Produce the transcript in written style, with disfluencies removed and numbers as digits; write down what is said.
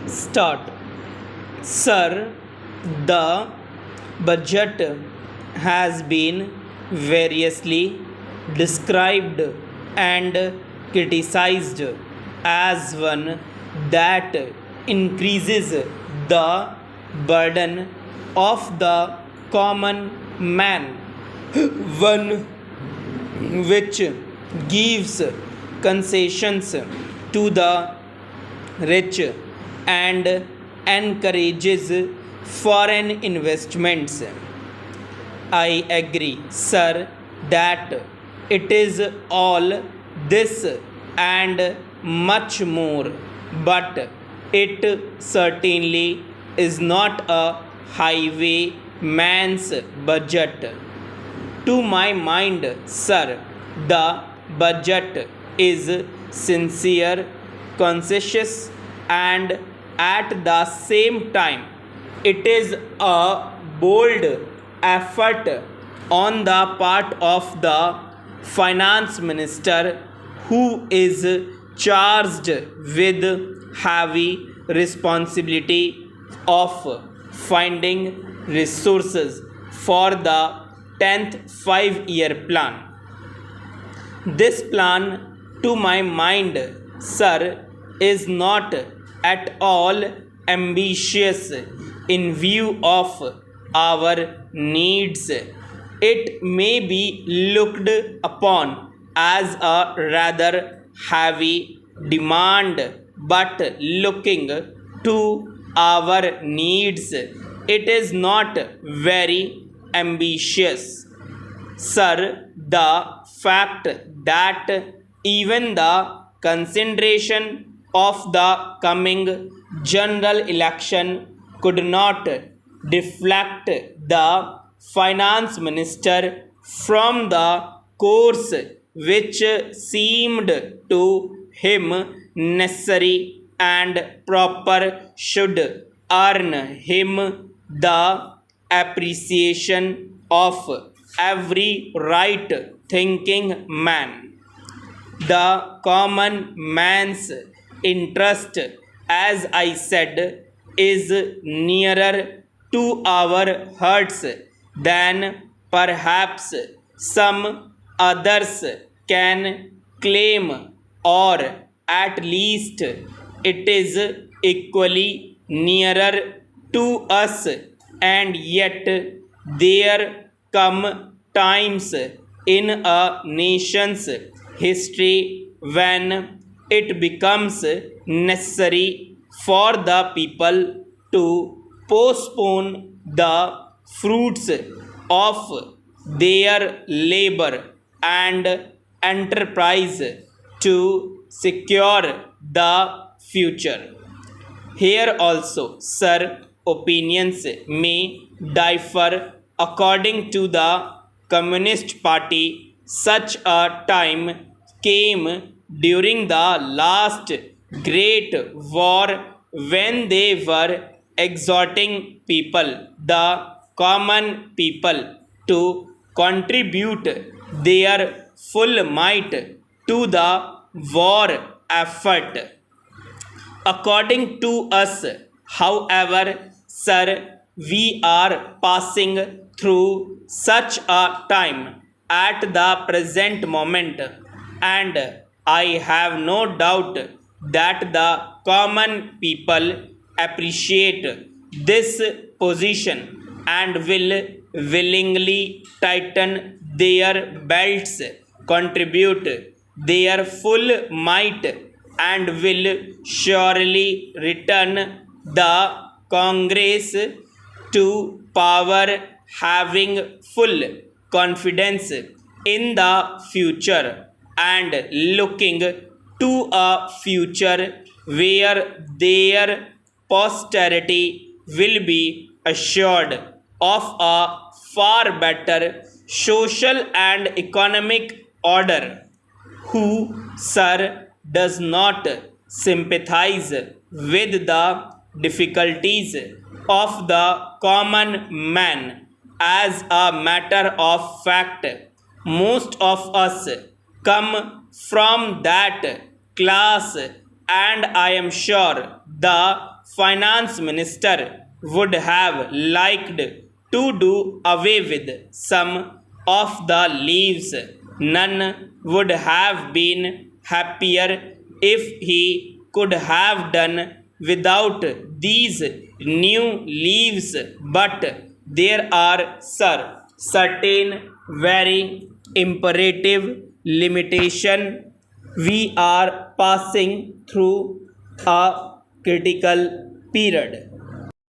Start. Sir, the budget has been variously described and criticized as one that increases the burden of the common man, one which gives concessions to the rich and encourages foreign investments. I agree, sir, that it is all this and much more, but it certainly is not a highwayman's budget. To my mind, sir, the budget is sincere, conscious, and at the same time, it is a bold effort on the part of the finance minister who is charged with heavy responsibility of finding resources for the 10th 5-year plan. This plan, to my mind, sir, is not at all ambitious in view of our needs. It may be looked upon as a rather heavy demand, but looking to our needs, it is not very ambitious. Sir, the fact that even the consideration of the coming general election could not deflect the finance minister from the course which seemed to him necessary and proper should earn him the appreciation of every right thinking man. The common man's interest, as I said, is nearer to our hearts than perhaps some others can claim, or at least it is equally nearer to us, and yet there come times in a nation's history when it becomes necessary for the people to postpone the fruits of their labor and enterprise to secure the future. Here also, sir, opinions may differ according to the Communist Party. Such a time came during the last great war when they were exhorting people, the common people, to contribute their full might to the war effort. According to us, however, sir, we are passing through such a time at the present moment, and I have no doubt that the common people appreciate this position and will willingly tighten their belts, contribute their full might, and will surely return the Congress to power having full confidence in the future and looking to a future where their posterity will be assured of a far better social and economic order. Who, sir, does not sympathize with the difficulties of the common man? As a matter of fact, most of us come from that class and I am sure the finance minister would have liked to do away with some of the leaves. None would have been happier if he could have done without these new leaves. But there are, sir, certain very imperative limitation. We are passing through a critical period.